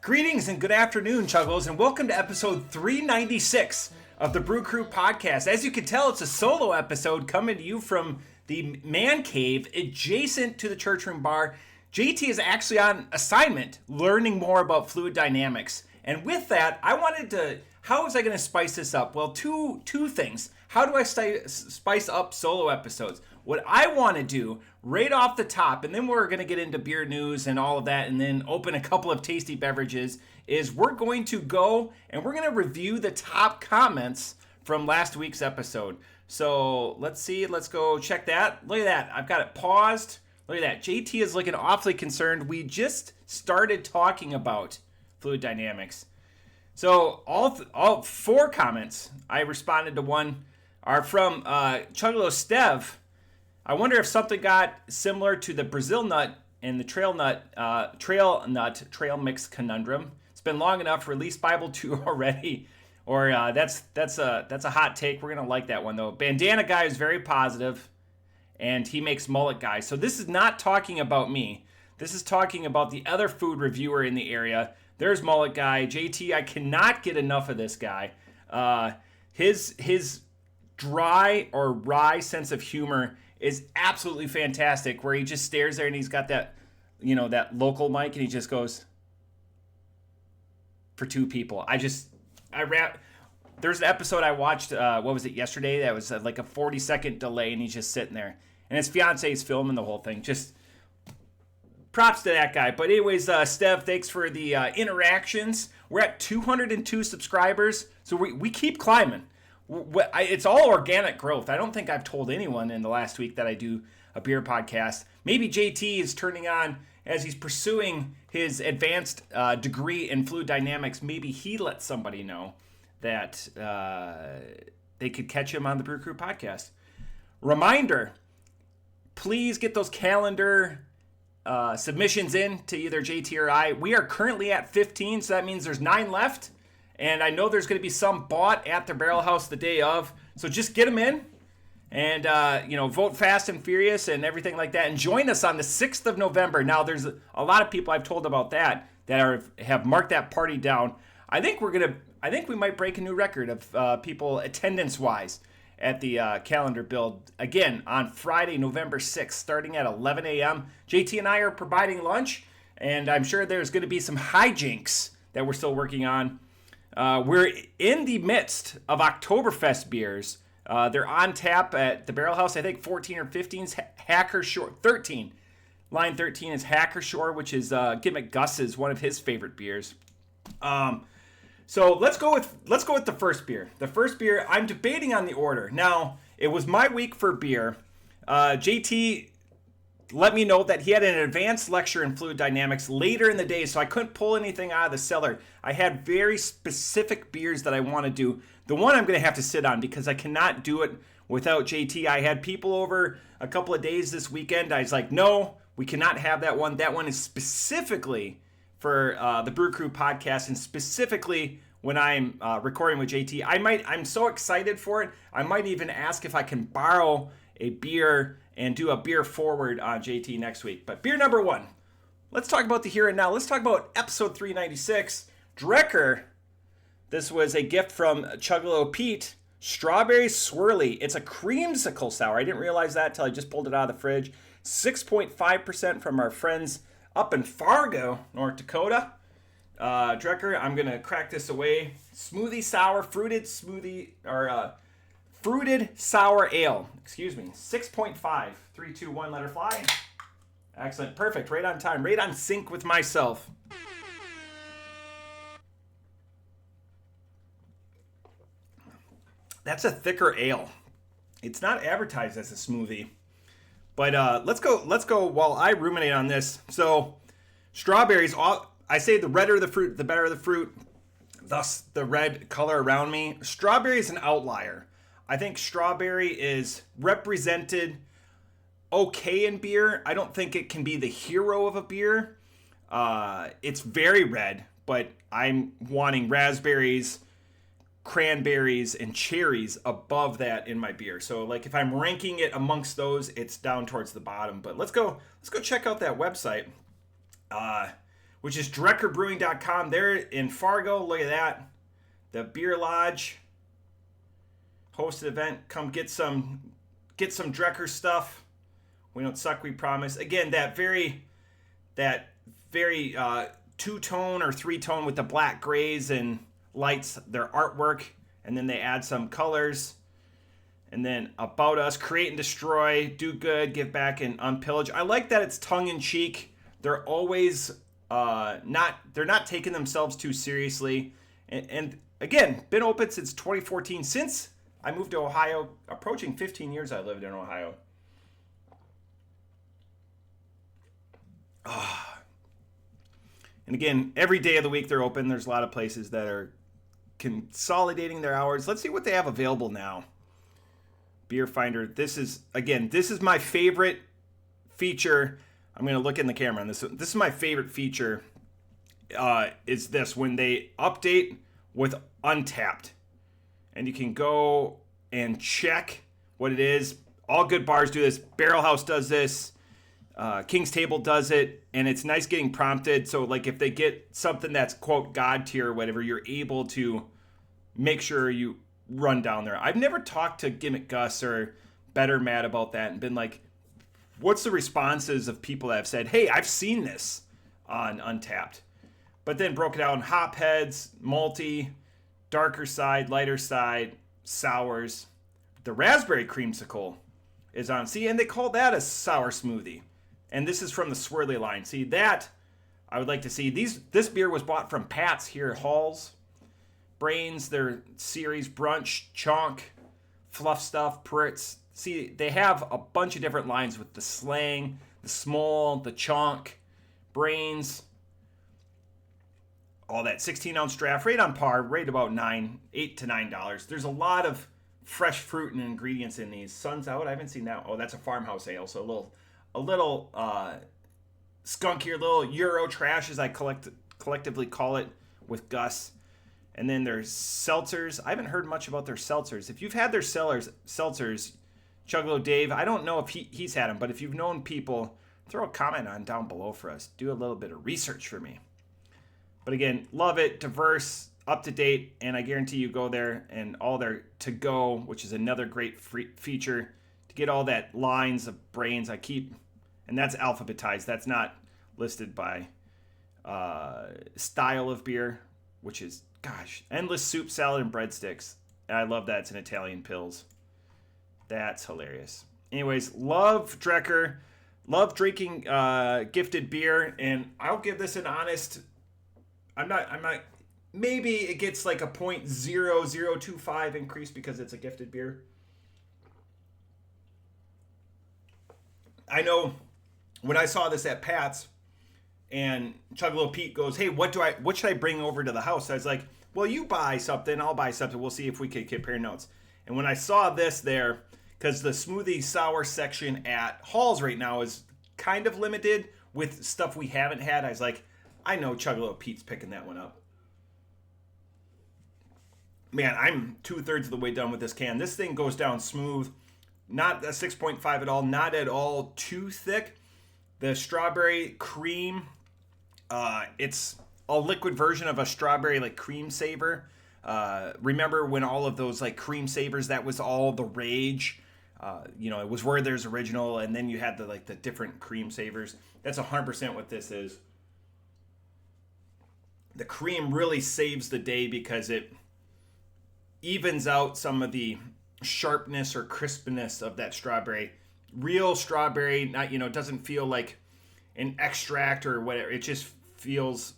Greetings and good afternoon, Chuggalos, and welcome to episode 396 of the Brew Crew podcast. As you can tell, it's a solo episode coming to you from the man cave adjacent to the church room bar. JT is actually on assignment learning more about fluid dynamics. And with that, how was I going to spice this up? Well, two things. How do I spice up solo episodes? What I want to do right off the top, and then we're going to get into beer news and all of that, and then open a couple of tasty beverages, is we're going to go and we're going to review the top comments from last week's episode. So let's see. Let's go check that. Look at that. I've got it paused. Look at that. JT is looking awfully concerned. We just started talking about fluid dynamics. So all four comments, I responded to one, are from Chuggalos Stev. I wonder if something got similar to the Brazil nut and the trail mix conundrum. It's been long enough. Release Bible 2 already. Or that's a hot take. We're gonna like that one though. Bandana guy is very positive, and he makes mullet guy. So this is not talking about me. This is talking about the other food reviewer in the area. There's mullet guy. JT, I cannot get enough of this guy. His dry or wry sense of humor is absolutely fantastic, where he just stares there and he's got that, that local mic and he just goes, for two people. There's an episode I watched, what was it, yesterday? That was like a 40-second delay and he's just sitting there. And his fiance is filming the whole thing. Just props to that guy. But anyways, Stev, thanks for the interactions. We're at 202 subscribers, so we keep climbing. It's all organic growth. I don't think I've told anyone in the last week that I do a beer podcast. Maybe JT is turning on as he's pursuing his advanced degree in fluid dynamics. Maybe he lets somebody know that they could catch him on the Brew Crew podcast. Reminder, please get those calendar submissions in to either JT or I. We are currently at 15, so that means there's 9 left. And I know there's going to be some bought at the Barrel House the day of. So just get them in and, vote fast and furious and everything like that. And join us on the 6th of November. Now, there's a lot of people I've told about that have marked that party down. I think we might break a new record of people attendance-wise at the calendar build. Again, on Friday, November 6th, starting at 11 a.m. JT and I are providing lunch. And I'm sure there's going to be some hijinks that we're still working on. We're in the midst of Oktoberfest beers. They're on tap at the Barrel House. I think 14 or 15 is Hacker Shore. 13. Line 13 is Hacker Shore, which is Gimmick Gus's, one of his favorite beers. So let's go with the first beer. The first beer, I'm debating on the order. Now, it was my week for beer. JT let me know that he had an advanced lecture in fluid dynamics later in the day, so I couldn't pull anything out of the cellar. I had very specific beers that I want to do. The one I'm going to have to sit on because I cannot do it without JT. I had people over a couple of days this weekend. I was like, no, we cannot have that one. That one is specifically for the Brew Crew podcast, and specifically when I'm recording with JT. I'm so excited for it. I might even ask if I can borrow a beer and do a beer forward on JT next week. But beer number 1. Let's talk about the here and now. Let's talk about episode 396. Drekker. This was a gift from Chuggalo Pete. Strawberry Swirlee. It's a creamsicle sour. I didn't realize that until I just pulled it out of the fridge. 6.5% from our friends up in Fargo, North Dakota. Drekker, I'm going to crack this away. Smoothie sour, fruited sour ale. Excuse me. 6.5. 3, 2, 1, let her fly. Excellent. Perfect. Right on time. Right on sync with myself. That's a thicker ale. It's not advertised as a smoothie. But let's go while I ruminate on this. So, strawberries, I say the redder the fruit, the better the fruit. Thus, the red color around me. Strawberry is an outlier. I think strawberry is represented okay in beer. I don't think it can be the hero of a beer. It's very red, but I'm wanting raspberries, cranberries, and cherries above that in my beer. So like if I'm ranking it amongst those, it's down towards the bottom. But let's go check out that website. which is DrekkerBrewing.com. They're in Fargo. Look at that. The Beer Lodge hosted event. Come get some Drekker stuff. We don't suck, we promise. Again, that very two-tone or three-tone with the black grays and lights, their artwork, and then they add some colors. And then About Us, create and destroy, do good, give back, and unpillage. I like that it's tongue-in-cheek. They're always they're not taking themselves too seriously. And again, been open since 2014, since I moved to Ohio. Approaching 15 years I lived in Ohio. And again, every day of the week they're open. There's a lot of places that are consolidating their hours. Let's see what they have available now. Beer Finder. This is my favorite feature. I'm going to look in the camera on this. This is my favorite feature. Is this when they update with Untapped. And you can go and check what it is. All good bars do this. Barrel House does this. King's Table does it, and it's nice getting prompted. So, like, if they get something that's, quote, God tier or whatever, you're able to make sure you run down there. I've never talked to Gimmick Gus or Better Matt about that and been like, what's the responses of people that have said, hey, I've seen this on Untapped. But then broke it out in hopheads, malty, darker side, lighter side, sours. The raspberry creamsicle is on. See, and they call that a sour smoothie. And this is from the Swirlee line. See, that I would like to see. This beer was bought from Pat's here at Halls. Brains, their series, Brunch, Chonk, Fluff Stuff, Pritz. See, they have a bunch of different lines with the Slang, the Small, the Chonk, Brains, all that. 16-ounce draft, right on par, right about $8 to $9. There's a lot of fresh fruit and ingredients in these. Sun's Out, I haven't seen that. Oh, that's a farmhouse ale, so a little skunkier, little Euro trash, as I collectively call it, with Gus. And then there's seltzers. I haven't heard much about their seltzers. If you've had their seltzers, Chuggalo Dave, I don't know if he's had them, but if you've known people, throw a comment on down below for us. Do a little bit of research for me. But again, love it, diverse, up to date, and I guarantee you go there and all their to go, which is another great feature to get all that lines of brains. And that's alphabetized. That's not listed by style of beer, which is, gosh, endless soup, salad, and breadsticks. And I love that it's an Italian Pils. That's hilarious. Anyways, love Drekker. Love drinking gifted beer, and I'll give this an honest. I'm not. Maybe it gets like a 0.0025 increase because it's a gifted beer. I know when I saw this at Pat's, and Chuggalo Pete goes, "Hey, what should I bring over to the house?" I was like, "Well, you buy something, I'll buy something. We'll see if we can compare notes." And when I saw this there, because the smoothie sour section at Halls right now is kind of limited with stuff we haven't had, I was like, I know Chuggalo Pete's picking that one up. Man, I'm 2/3 of the way done with this can. This thing goes down smooth. Not a 6.5 at all. Not at all too thick. The strawberry cream, it's a liquid version of a strawberry like cream saver. Remember when all of those like cream savers, that was all the rage. It was Werther's original, and then you had the different cream savers. That's 100% what this is. The cream really saves the day because it evens out some of the sharpness or crispness of that strawberry. Real strawberry, not it doesn't feel like an extract or whatever. It just feels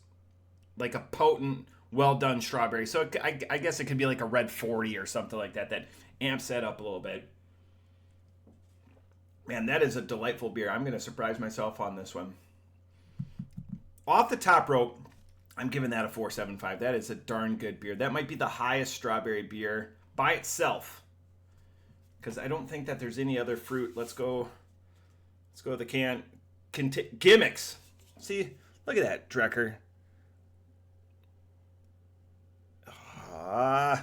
like a potent, well done strawberry. So I guess it could be like a red 40 or something like that amps that up a little bit. Man, that is a delightful beer. I'm going to surprise myself on this one. Off the top rope, I'm giving that a 4.75. That is a darn good beer. That might be the highest strawberry beer by itself, because I don't think that there's any other fruit. Let's go to the can. Gimmicks. See, look at that, Drekker. I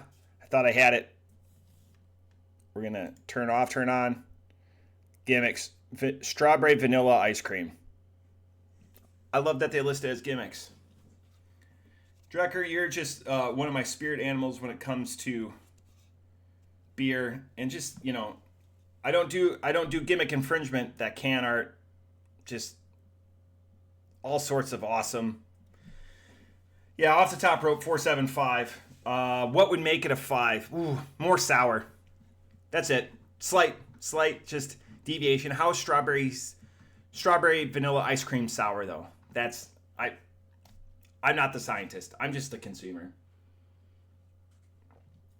thought I had it. We're going to turn off, turn on. Gimmicks. Strawberry vanilla ice cream. I love that they list it as gimmicks. Drekker, you're just one of my spirit animals when it comes to beer, and just, you know, I don't do gimmick infringement. That can art, just all sorts of awesome. Yeah, off the top rope, 475. What would make it a 5? Ooh, more sour. That's it. Slight, just deviation. How is strawberry vanilla ice cream sour though? That's I'm not the scientist. I'm just the consumer.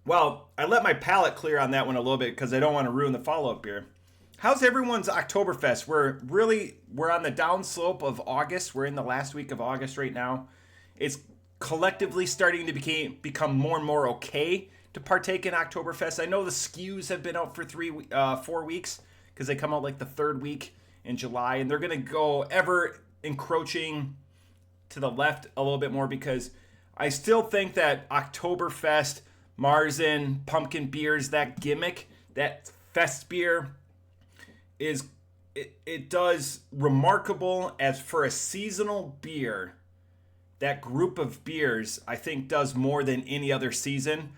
Well, I let my palate clear on that one a little bit because I don't want to ruin the follow-up beer. How's everyone's Oktoberfest? We're on the downslope of August. We're in the last week of August right now. It's collectively starting to become more and more okay to partake in Oktoberfest. I know the SKUs have been out for 4 weeks because they come out like the third week in July, and they're going to go ever encroaching to the left a little bit more because I still think that Oktoberfest, Marzen, pumpkin beers, that gimmick, that fest beer it does remarkable as for a seasonal beer. That group of beers, I think, does more than any other season.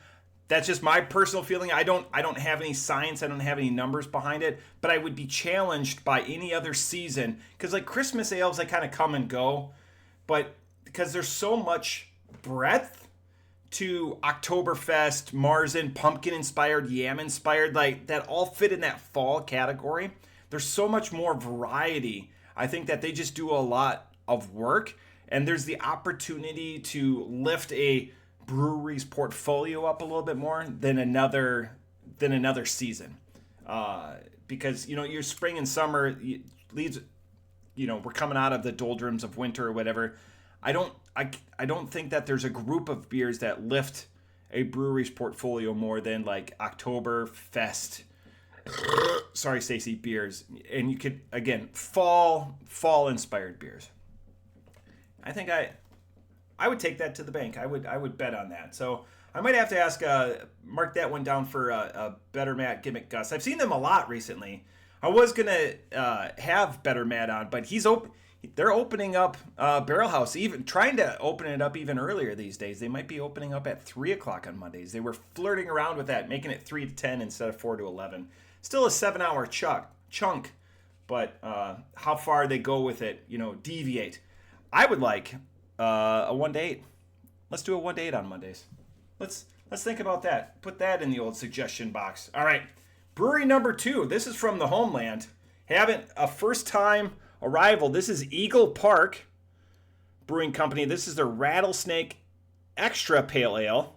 That's just my personal feeling. I don't have any science. I don't have any numbers behind it. But I would be challenged by any other season. Because like Christmas ales, they kind of come and go. But because there's so much breadth to Oktoberfest, Marzen, pumpkin-inspired, yam-inspired, like that all fit in that fall category. There's so much more variety. I think that they just do a lot of work. And there's the opportunity to lift a brewery's portfolio up a little bit more than another season, because your spring and summer leads. We're coming out of the doldrums of winter or whatever. I don't think that there's a group of beers that lift a brewery's portfolio more than like Oktoberfest. Sorry, Stacy, beers, and you could again fall inspired beers. I think I would take that to the bank. I would bet on that. So I might have to ask, mark that one down for a Better Matt gimmick Gus. I've seen them a lot recently. I was gonna have Better Matt on, but they're opening up Barrel House, even trying to open it up even earlier these days. They might be opening up at 3:00 on Mondays. They were flirting around with that, making it 3 to 10 instead of 4 to 11. Still a 7-hour chunk, but how far they go with it, deviate. I would like a 1 to 8. Let's do a 1 to 8 on Mondays. Let's think about that. Put that in the old suggestion box. All right, brewery number 2. This is from the homeland. Having a first-time arrival. This is Eagle Park Brewing Company. This is their Rattlesnake Extra Pale Ale.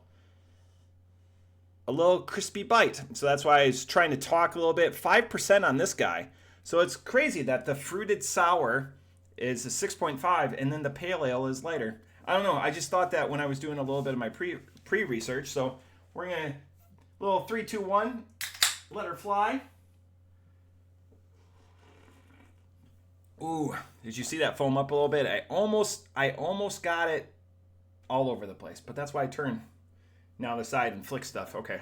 A little crispy bite. So that's why I was trying to talk a little bit. 5% on this guy. So it's crazy that the fruited sour is a 6.5, and then the pale ale is lighter. I don't know. I just thought that when I was doing a little bit of my pre-research. So we're going to, little 3, 2, 1, let her fly. Ooh, did you see that foam up a little bit? I almost got it all over the place, but that's why I turn now to the side and flick stuff. Okay.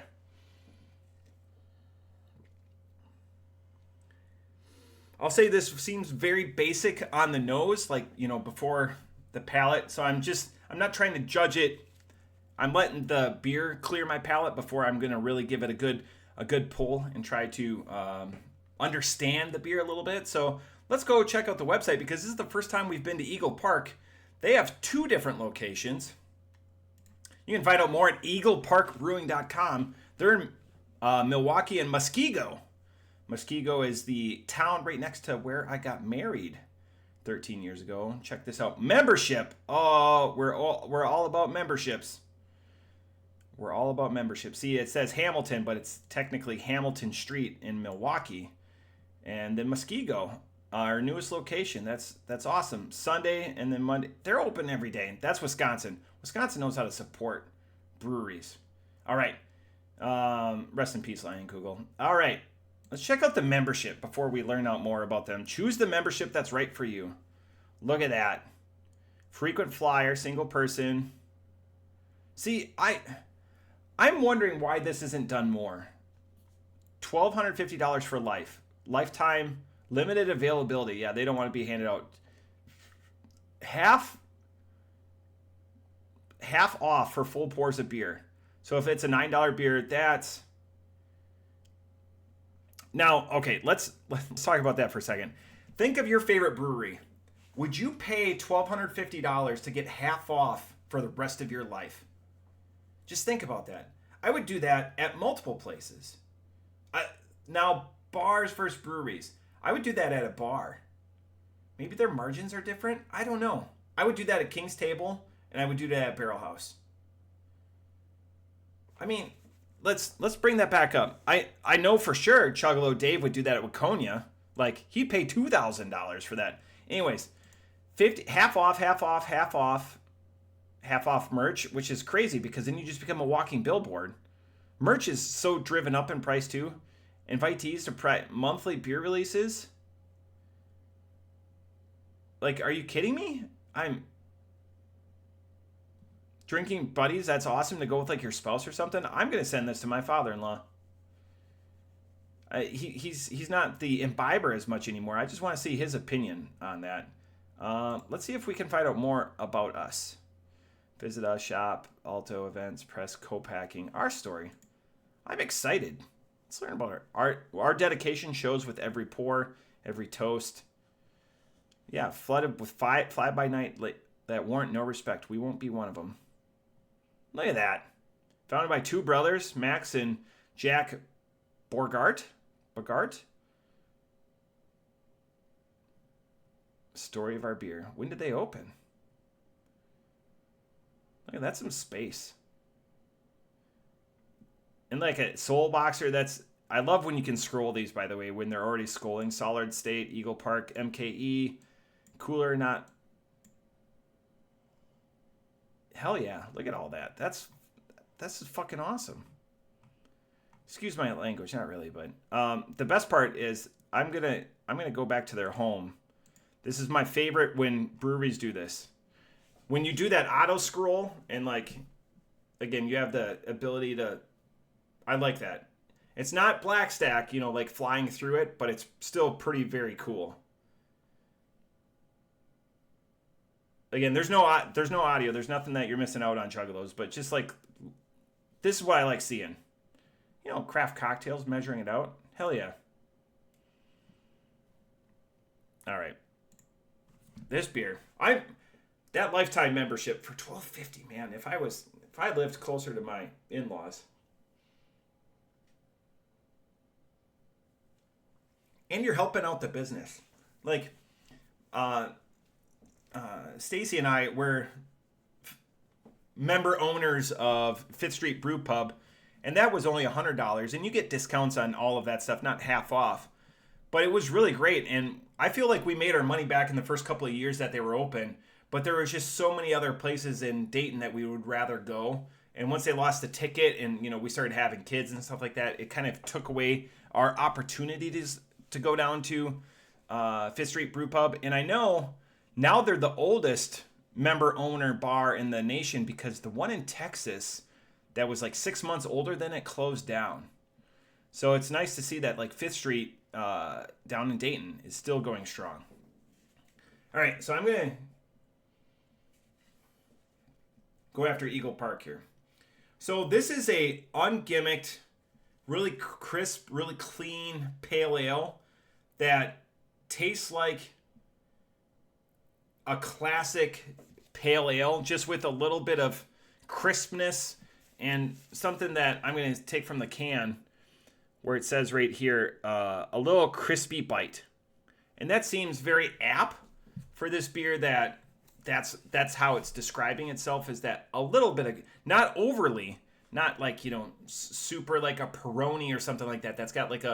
I'll say this seems very basic on the nose, like, before the palate. So I'm not trying to judge it. I'm letting the beer clear my palate before I'm going to really give it a good pull and try to understand the beer a little bit. So let's go check out the website because this is the first time we've been to Eagle Park. They have 2 different locations. You can find out more at eagleparkbrewing.com. They're in Milwaukee and Muskego. Muskego is the town right next to where I got married 13 years ago. Check this out. Membership. Oh, we're all about memberships. We're all about membership. See, it says Hamilton, but it's technically Hamilton Street in Milwaukee. And then Muskego, our newest location. That's awesome. Sunday and then Monday. They're open every day. That's Wisconsin. Wisconsin knows how to support breweries. All right. Rest in peace, Lion Kugel. All right. Let's check out the membership before we learn out more about them. Choose the membership that's right for you. Look at that. Frequent flyer, single person. See, I'm wondering why this isn't done more. $1,250 for life. Lifetime, limited availability. Yeah, they don't want to be handed out. half off for full pours of beer. So if it's a $9 beer, that's now okay. Let's talk about that for a second. Think of your favorite brewery. Would you pay $1,250 to get half off for the rest of your life? Just think about that. I would do that at multiple places. Now, bars versus breweries. I would do that at a bar. Maybe their margins are different. I don't know. I would do that at King's Table, and I would do that at Barrel House. I mean, let's bring that back up. I know for sure Chuggalo Dave would do that at Waconia. Like, he'd pay $2,000 for that. Anyways, 50 half off merch, which is crazy because then you just become a walking billboard. Merch is so driven up in price too. Invitees to monthly beer releases. Like, are you kidding me? I'm drinking buddies. That's awesome to go with like your spouse or something. I'm gonna send this to my father-in-law. He's not the imbiber as much anymore. I just want to see his opinion on that. Let's see if we can find out more about us. Visit us, shop, Alto events, press, co-packing, our story. I'm excited. Let's learn about our dedication shows with every pour, every toast. Yeah, flooded with fly-by-night that warrant no respect. We won't be one of them. Look at that. Founded by two brothers, Max and Jack Borgart. Story of our beer. When did they open? Look at that, some space. And like a Soul Boxer, I love when you can scroll these, by the way, when they're already scrolling. Solid State, Eagle Park, MKE, Cooler, not. Hell yeah, look at all that. That's fucking awesome. Excuse my language, not really, but the best part is I'm gonna go back to their home. This is my favorite when breweries do this. When you do that auto scroll and like, again, you have the ability to. I like that. It's not black stack, like flying through it, but it's still very cool. Again, there's no audio. There's nothing that you're missing out on, Chuggalos, but just like this is what I like seeing. Craft cocktails, measuring it out. Hell yeah. All right. This beer. That lifetime membership for $12.50, man. If I lived closer to my in-laws. And you're helping out the business. Like Stacy and I were member owners of Fifth Street Brew Pub. And that was only $100, and you get discounts on all of that stuff, not half off. But it was really great, and I feel like we made our money back in the first couple of years that they were open. But there was just so many other places in Dayton that we would rather go. And once they lost the ticket and, we started having kids and stuff like that, it kind of took away our opportunities to go down to Fifth Street Brew Pub. And I know now they're the oldest member-owner bar in the nation because the one in Texas that was like 6 months older than it closed down. So it's nice to see that like Fifth Street down in Dayton is still going strong. All right, so I'm going to go after Eagle Park here. So this is a ungimmicked, really crisp, really clean pale ale that tastes like a classic pale ale, just with a little bit of crispness and something that I'm going to take from the can where it says right here, a little crispy bite. And that seems very apt for this beer that's how it's describing itself, is that a little bit of, not overly, not like, super like a Peroni or something like that. That's got like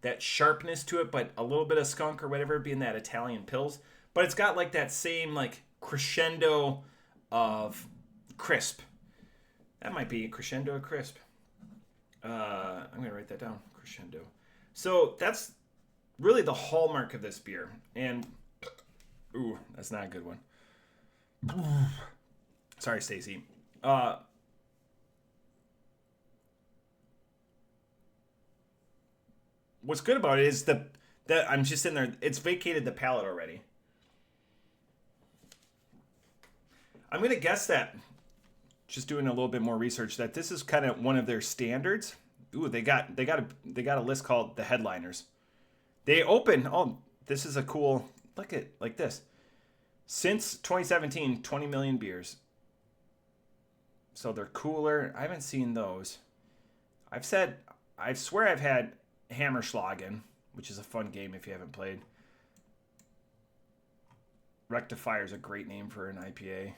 that sharpness to it, but a little bit of skunk or whatever, being that Italian Pils. But it's got like that same like crescendo of crisp. That might be crescendo of crisp. I'm going to write that down. Crescendo. So that's really the hallmark of this beer. And, ooh, that's not a good one. Sorry, Stacy. What's good about it is that I'm just in there. It's vacated the palate already. I'm going to guess that, just doing a little bit more research, that this is kind of one of their standards. Ooh, they got a list called the headliners. They open, oh, this is a cool, look at like this. Since 2017, 20 million beers. So they're cooler. I haven't seen those. I swear I've had Hammerschlagen, which is a fun game if you haven't played. Rectifier is a great name for an IPA.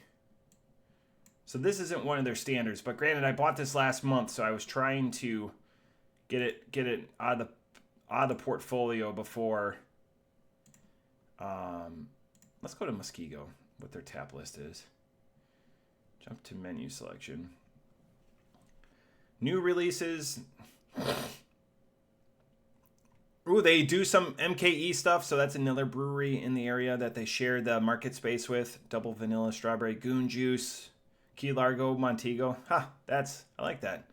So this isn't one of their standards, but granted, I bought this last month, so I was trying to get it out of the portfolio before. Let's go to Muskego, what their tap list is. Jump to menu selection. New releases. Ooh, they do some MKE stuff, so that's another brewery in the area that they share the market space with. Double vanilla strawberry goon juice. Key Largo Montego. Ha, I like that.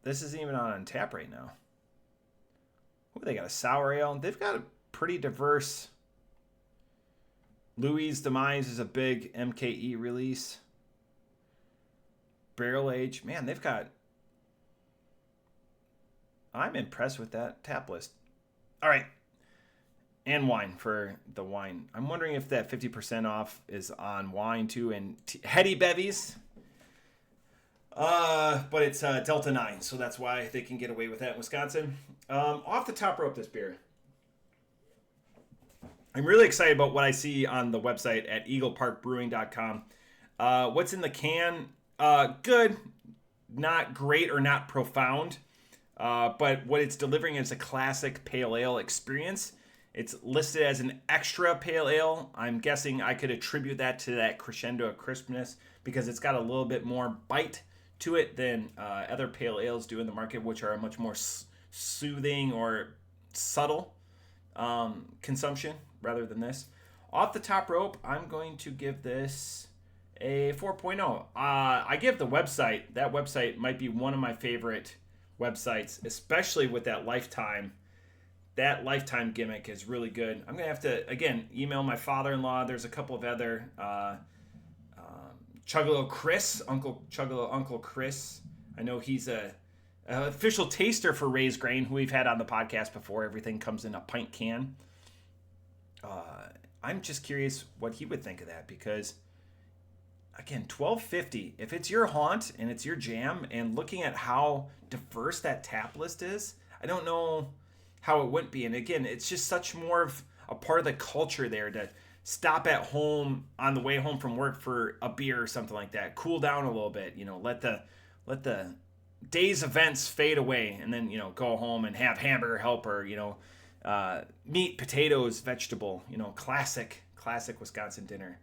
This isn't even on tap right now. Ooh, they got a sour ale. They've got a pretty diverse. Louis' Demise is a big MKE release. Barrel Age. Man, they've got... I'm impressed with that tap list. All right. And wine for the wine. I'm wondering if that 50% off is on wine too and heady bevies. But it's Delta 9, so that's why they can get away with that in Wisconsin. Off the top rope, this beer. I'm really excited about what I see on the website at eagleparkbrewing.com. What's in the can? Good, not great or not profound. But what it's delivering is a classic pale ale experience. It's listed as an extra pale ale. I'm guessing I could attribute that to that Crescendo of Crispness because it's got a little bit more bite to it than other pale ales do in the market, which are a much more soothing or subtle consumption rather than this. Off the top rope, I'm going to give this a 4.0. I give the website, that website might be one of my favorite websites, especially with that lifetime. That lifetime gimmick is really good. I'm going to have to, again, email my father-in-law. There's a couple of other Chuggalo Chris, Uncle Chris. I know he's a official taster for Raised Grain, who we've had on the podcast before. Everything comes in a pint can. I'm just curious what he would think of that because, again, $12.50. If it's your haunt and it's your jam, and looking at how diverse that tap list is, I don't know how it wouldn't be. And again, it's just such more of a part of the culture there to stop at home on the way home from work for a beer or something like that. Cool down a little bit, let the day's events fade away, and then go home and have hamburger helper, meat, potatoes, vegetable, classic Wisconsin dinner.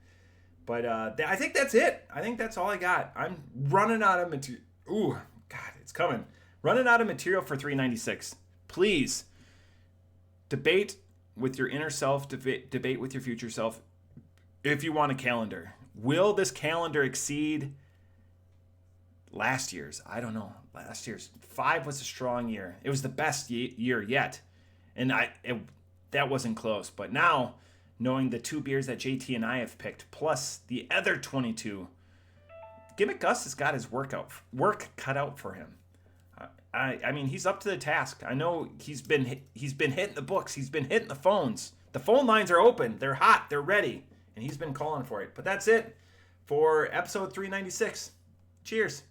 But I think that's it. I think that's all I got. I'm running out of material. Ooh, God, it's coming. Running out of material for $3.96. Please debate with your inner self, debate with your future self. If you want a calendar, will this calendar exceed last year's? I don't know. Last year's 5 was a strong year. It was the best year yet, and that wasn't close. But now, knowing the 2 beers that JT and I have picked, plus the other 22, Gimmick Gus has got his work cut out for him. I mean, he's up to the task. I know he's been hitting the books. He's been hitting the phones. The phone lines are open. They're hot. They're ready. And he's been calling for it. But that's it for episode 396. Cheers.